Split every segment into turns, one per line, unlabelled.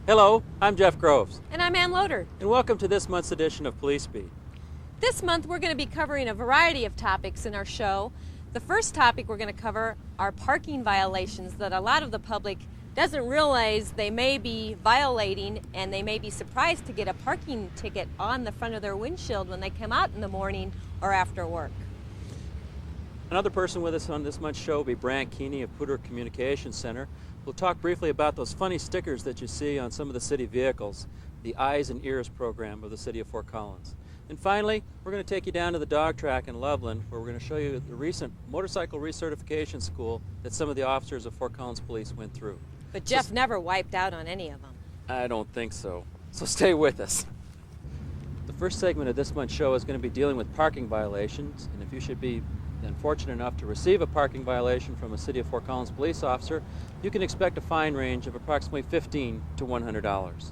Hello, I'm Jeff Groves,
And I'm Ann Loader.
and welcome to this month's edition of Police Beat.
This month we're going to be covering a variety of topics in our show. The first topic we're going to cover are parking violations that a lot of the public doesn't realize they may be violating, and they may be surprised to get a parking ticket on the front of their windshield when they come out in the morning or after work.
Another person with us on this month's show will be Brant Keeney of Poudre Communications Center. We'll talk briefly about those funny stickers that you see on some of the city vehicles, the Eyes and Ears program of the city of Fort Collins. And finally, we're going to take you down to the dog track in Loveland, where we're going to show you the recent motorcycle recertification school that some of the officers of Fort Collins Police went through.
But Jeff never wiped out on any of them.
I don't think so. So stay with us. The first segment of this month's show is going to be dealing with parking violations, and if you should be fortunate enough to receive a parking violation from a City of Fort Collins police officer, you can expect a fine range of approximately $15 to $100.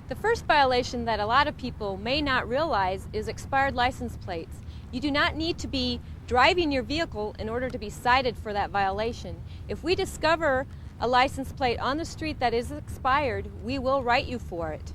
The first violation that a lot of people may not realize is expired license plates. You do not need to be driving your vehicle in order to be cited for that violation. If we discover a license plate on the street that is expired, we will write you for it.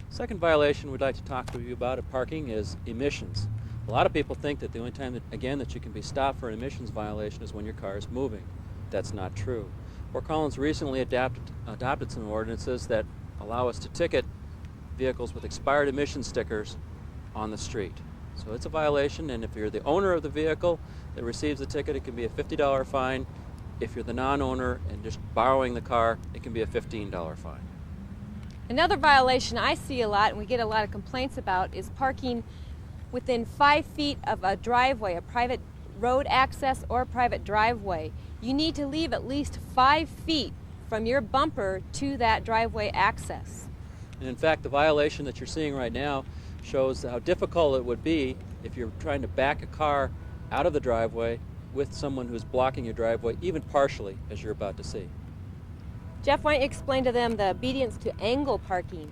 Second violation we'd like to talk to you about at parking is emissions. A lot of people think that the only time that you can be stopped for an emissions violation is when your car is moving. That's not true. Fort Collins recently adopted some ordinances that allow us to ticket vehicles with expired emission stickers on the street. So it's a violation, and if you're the owner of the vehicle that receives the ticket, it can be a $50 fine. If you're the non-owner and just borrowing the car, it can be a $15 fine.
Another violation I see a lot and we get a lot of complaints about is parking within 5 feet of a driveway, a private road access or a private driveway. You need to leave at least 5 feet from your bumper to that driveway access.
And in fact, the violation that you're seeing right now shows how difficult it would be if you're trying to back a car out of the driveway with someone who's blocking your driveway, even partially, as you're about to see.
Jeff, why don't you explain to them the obedience to angle parking?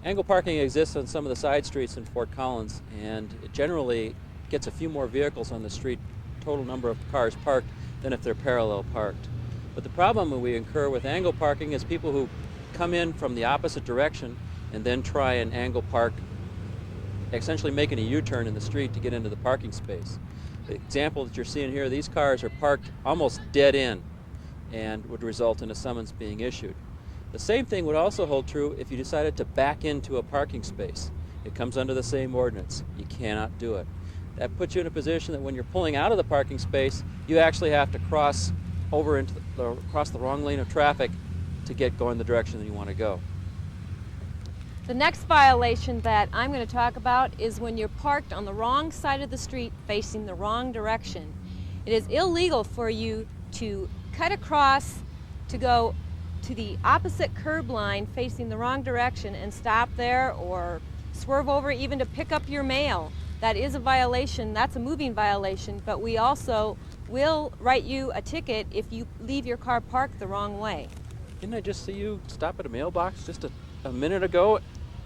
Angle parking exists on some of the side streets in Fort Collins, and it generally gets a few more vehicles on the street, total number of cars parked, than if they're parallel parked. But the problem that we incur with angle parking is people who come in from the opposite direction and then try and angle park, essentially making a U-turn in the street to get into the parking space. The example that you're seeing here, these cars are parked almost dead in and would result in a summons being issued. The same thing would also hold true if you decided to back into a parking space. It comes under the same ordinance. You cannot do it. That puts you in a position that when you're pulling out of the parking space, you actually have to cross the wrong lane of traffic to get going the direction that you want to go.
The next violation that I'm going to talk about is when you're parked on the wrong side of the street facing the wrong direction. It is illegal for you to cut across to go to the opposite curb line facing the wrong direction and stop there, or swerve over even to pick up your mail. That is a violation. That's a moving violation, but we also will write you a ticket if you leave your car parked the wrong way.
Didn't I just see you stop at a mailbox just a minute ago? It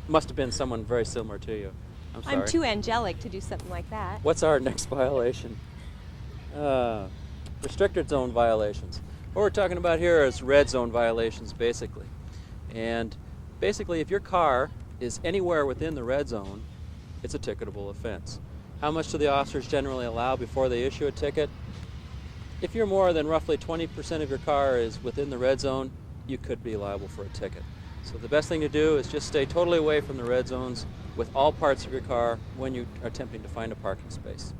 must have been someone very similar to you. I'm sorry.
I'm too angelic to do something like that.
What's our next violation? Restricted zone violations. What we're talking about here is red zone violations, basically. And basically, if your car is anywhere within the red zone, it's a ticketable offense. How much do the officers generally allow before they issue a ticket? If you're more than roughly 20% of your car is within the red zone, you could be liable for a ticket. So the best thing to do is just stay totally away from the red zones with all parts of your car when you are attempting to find a parking space.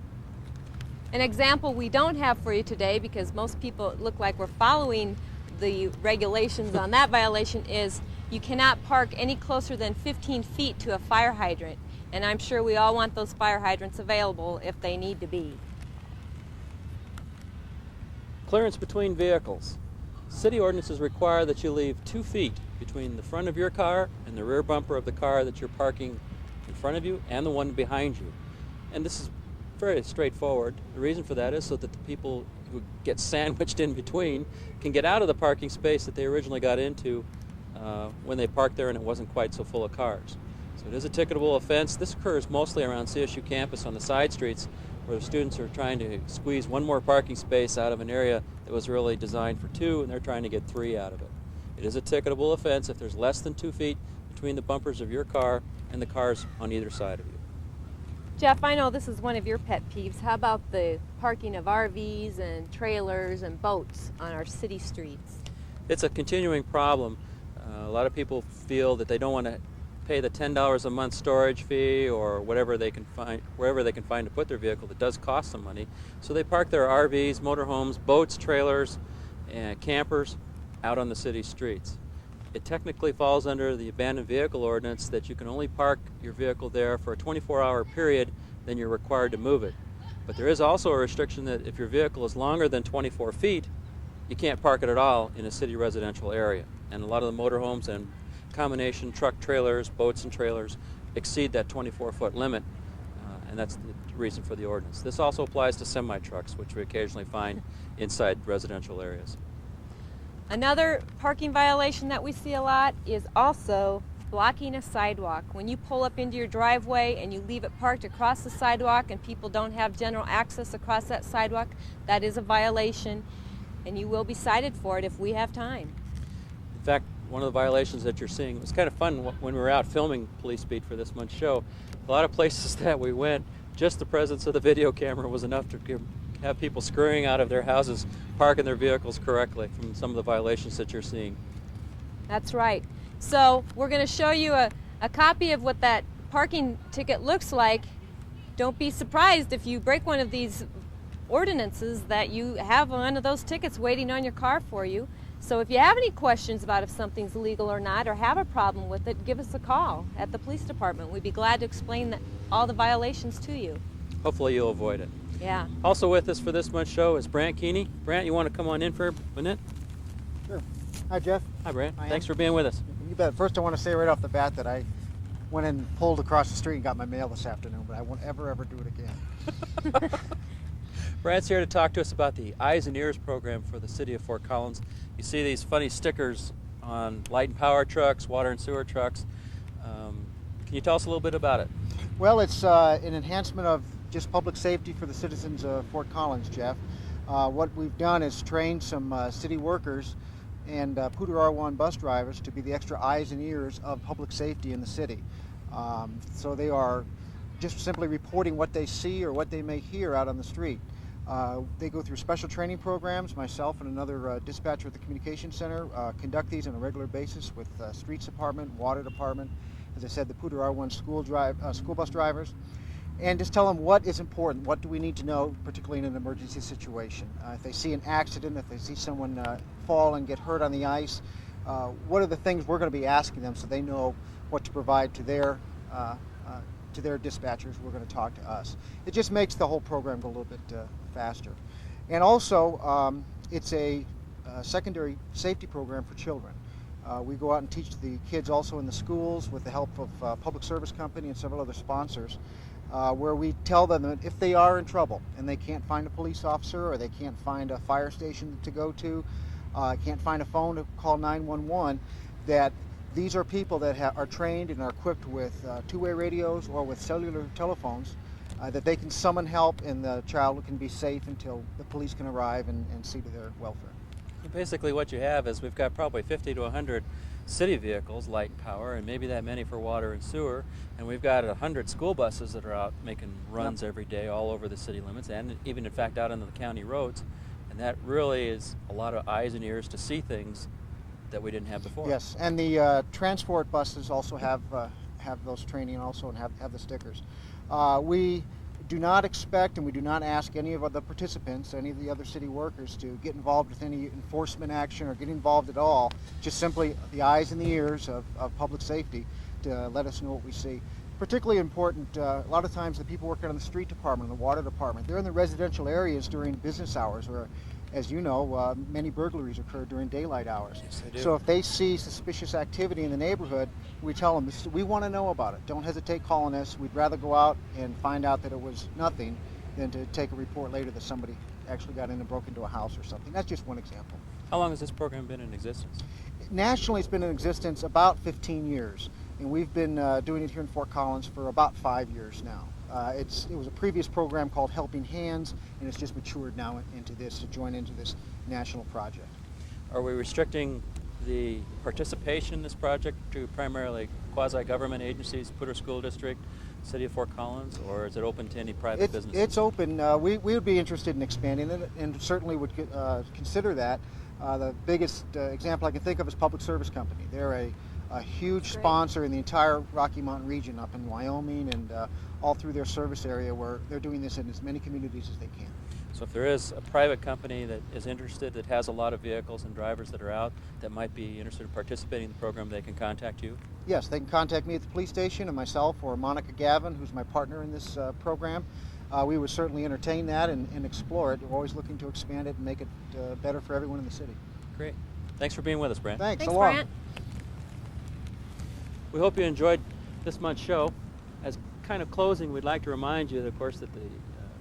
An example we don't have for you today, because most people look like we're following the regulations on that violation, is you cannot park any closer than 15 feet to a fire hydrant. And I'm sure we all want those fire hydrants available if they need to be.
Clearance between vehicles. City ordinances require that you leave 2 feet between the front of your car and the rear bumper of the car that you're parking in front of you and the one behind you. And this is very straightforward. The reason for that is so that the people who get sandwiched in between can get out of the parking space that they originally got into when they parked there and it wasn't quite so full of cars. So it is a ticketable offense. This occurs mostly around CSU campus on the side streets where the students are trying to squeeze one more parking space out of an area that was really designed for two, and they're trying to get 3 out of it. It is a ticketable offense if there's less than 2 feet between the bumpers of your car and the cars on either side of you.
Jeff, I know this is one of your pet peeves. How about the parking of RVs and trailers and boats on our city streets?
It's a continuing problem. A lot of people feel that they don't want to pay the $10 a month storage fee or whatever they can find, wherever they can find to put their vehicle that does cost some money. So they park their RVs, motorhomes, boats, trailers, and campers out on the city streets. It technically falls under the abandoned vehicle ordinance that you can only park your vehicle there for a 24-hour period, then you're required to move it. But there is also a restriction that if your vehicle is longer than 24 feet, you can't park it at all in a city residential area. And a lot of the motorhomes and combination truck trailers, boats and trailers exceed that 24-foot limit, and that's the reason for the ordinance. This also applies to semi-trucks, which we occasionally find inside residential areas.
Another parking violation that we see a lot is also blocking a sidewalk. When you pull up into your driveway and you leave it parked across the sidewalk and people don't have general access across that sidewalk, that is a violation, and you will be cited for it if we have time.
In fact, one of the violations that you're seeing, it was kind of fun when we were out filming Police Beat for this month's show. A lot of places that we went, just the presence of the video camera was enough to have people scurrying out of their houses, parking their vehicles correctly from some of the violations that you're seeing.
That's right. So we're going to show you a copy of what that parking ticket looks like. Don't be surprised if you break one of these ordinances that you have one of those tickets waiting on your car for you. So if you have any questions about if something's legal or not, or have a problem with it, give us a call at the police department. We'd be glad to explain all the violations to you.
Hopefully you'll avoid it.
Yeah.
Also with us for this month's show is Brant Keeney. Brant, you want to come on in for a minute?
Sure. Hi, Jeff.
Hi, Brant.
Hi,
Thanks
Ann.
for being with us.
You bet. First, I want to say right off the bat that I went and pulled across the street and got my mail this afternoon, but I won't ever do it again.
Brant's here to talk to us about the Eyes and Ears program for the city of Fort Collins. You see these funny stickers on light and power trucks, water and sewer trucks. Can you tell us a little bit about it?
Well, it's an enhancement of just public safety for the citizens of Fort Collins, Jeff. What we've done is trained some city workers and Poudre R1 bus drivers to be the extra eyes and ears of public safety in the city. So they are just simply reporting what they see or what they may hear out on the street. They go through special training programs. Myself and another dispatcher at the communication center conduct these on a regular basis with streets department, water department, as I said, the Poudre R1 school bus drivers, and just tell them what is important, what do we need to know, particularly in an emergency situation. If they see an accident, if they see someone fall and get hurt on the ice, what are the things we're going to be asking them so they know what to provide to their dispatchers who are going to talk to us. It just makes the whole program go a little bit faster. And also, it's a secondary safety program for children. We go out and teach the kids also in the schools with the help of Public Service Company and several other sponsors, where we tell them that if they are in trouble and they can't find a police officer or they can't find a fire station to go to, can't find a phone to call 911, that these are people that are trained and are equipped with two-way radios or with cellular telephones, that they can summon help and the child can be safe until the police can arrive and see to their welfare.
Basically what you have is we've got probably 50 to 100 city vehicles, light and power, and maybe that many for water and sewer, and we've got 100 school buses that are out making runs every day all over the city limits and even in fact out onto the county roads, and that really is a lot of eyes and ears to see things that we didn't have before.
Yes, and the transport buses also have those training also and have the stickers. We do not expect and we do not ask any of the participants, any of the other city workers, to get involved with any enforcement action or get involved at all. Just simply the eyes and the ears of public safety to let us know what we see. Particularly important, a lot of times the people working on the street department, the water department, they're in the residential areas during business hours where, as you know, many burglaries occur during daylight hours.
Yes, they do.
So if they see suspicious activity in the neighborhood, we tell them, we want to know about it. Don't hesitate calling us. We'd rather go out and find out that it was nothing than to take a report later that somebody actually got in and broke into a house or something. That's just one example.
How long has this program been in existence?
Nationally, it's been in existence about 15 years, and we've been doing it here in Fort Collins for about 5 years now. It was a previous program called Helping Hands, and it's just matured now into this, to join into this national project.
Are we restricting the participation in this project to primarily quasi-government agencies, Poudre School District, City of Fort Collins, or is it open to any private businesses?
It's open. We would be interested in expanding it, and certainly would consider that. The biggest example I can think of is Public Service Company. They're a huge sponsor in the entire Rocky Mountain region, up in Wyoming and all through their service area, where they're doing this in as many communities as they can.
So if there is a private company that is interested, that has a lot of vehicles and drivers that are out, that might be interested in participating in the program, they can contact you?
Yes, they can contact me at the police station, and myself or Monica Gavin, who's my partner in this program. We would certainly entertain that and explore it. We're always looking to expand it and make it better for everyone in the city.
Great. Thanks for being with us, Brant.
Thanks.
Thanks,
So long.
Brant.
We hope you enjoyed this month's show. As kind of closing, we'd like to remind you, of course, that the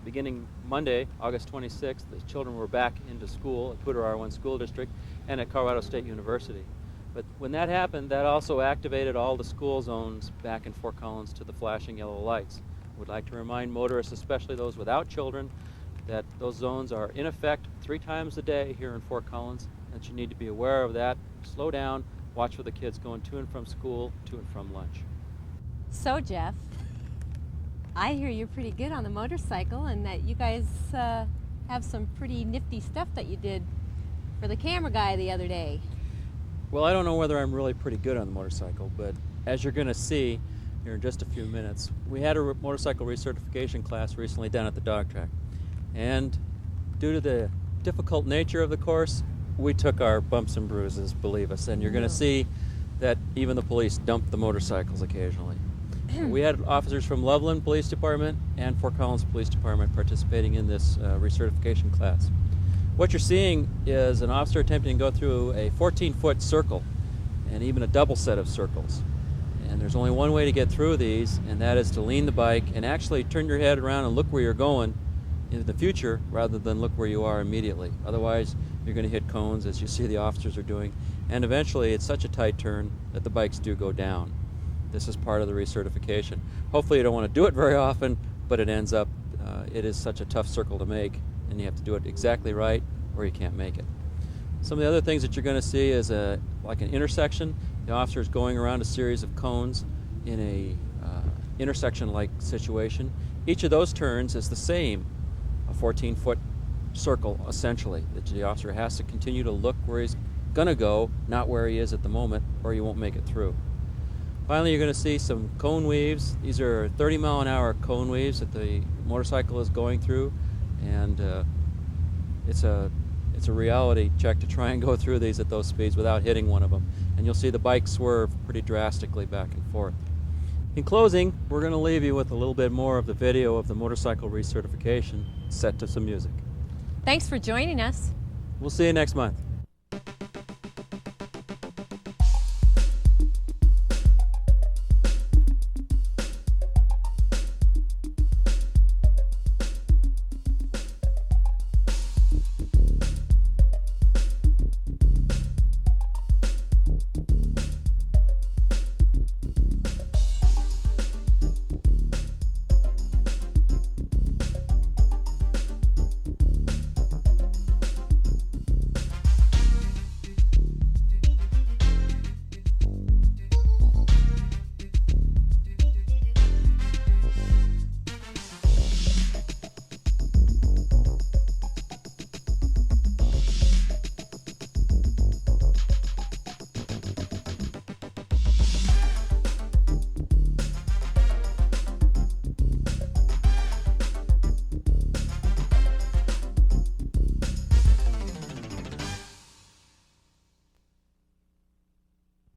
beginning Monday, August 26th, the children were back into school at Poudre R1 School District and at Colorado State University. But when that happened, that also activated all the school zones back in Fort Collins to the flashing yellow lights. We'd like to remind motorists, especially those without children, that those zones are in effect 3 times a day here in Fort Collins, that you need to be aware of that. Slow down, watch for the kids going to and from school, to and from lunch.
So, Jeff, I hear you're pretty good on the motorcycle and that you guys have some pretty nifty stuff that you did for the camera guy the other day.
Well, I don't know whether I'm really pretty good on the motorcycle, but as you're going to see here in just a few minutes, we had a motorcycle recertification class recently down at the dog track. And due to the difficult nature of the course, we took our bumps and bruises, believe us. And you're going to see that even the police dump the motorcycles occasionally. We had officers from Loveland Police Department and Fort Collins Police Department participating in this recertification class. What you're seeing is an officer attempting to go through a 14-foot circle and even a double set of circles. And there's only one way to get through these, and that is to lean the bike and actually turn your head around and look where you're going in the future rather than look where you are immediately. Otherwise, you're going to hit cones, as you see the officers are doing, and eventually it's such a tight turn that the bikes do go down. This is part of the recertification. Hopefully you don't want to do it very often, but it ends up, it is such a tough circle to make, and you have to do it exactly right or you can't make it. Some of the other things that you're going to see is like an intersection. The officer is going around a series of cones in a intersection-like situation. Each of those turns is the same, a 14-foot circle, essentially. That the officer has to continue to look where he's going to go, not where he is at the moment, or you won't make it through. Finally, you're going to see some cone weaves. These are 30-mile-an-hour cone weaves that the motorcycle is going through, and it's a reality check to try and go through these at those speeds without hitting one of them. And you'll see the bike swerve pretty drastically back and forth. In closing, we're going to leave you with a little bit more of the video of the motorcycle recertification set to some music.
Thanks for joining us.
We'll see you next month.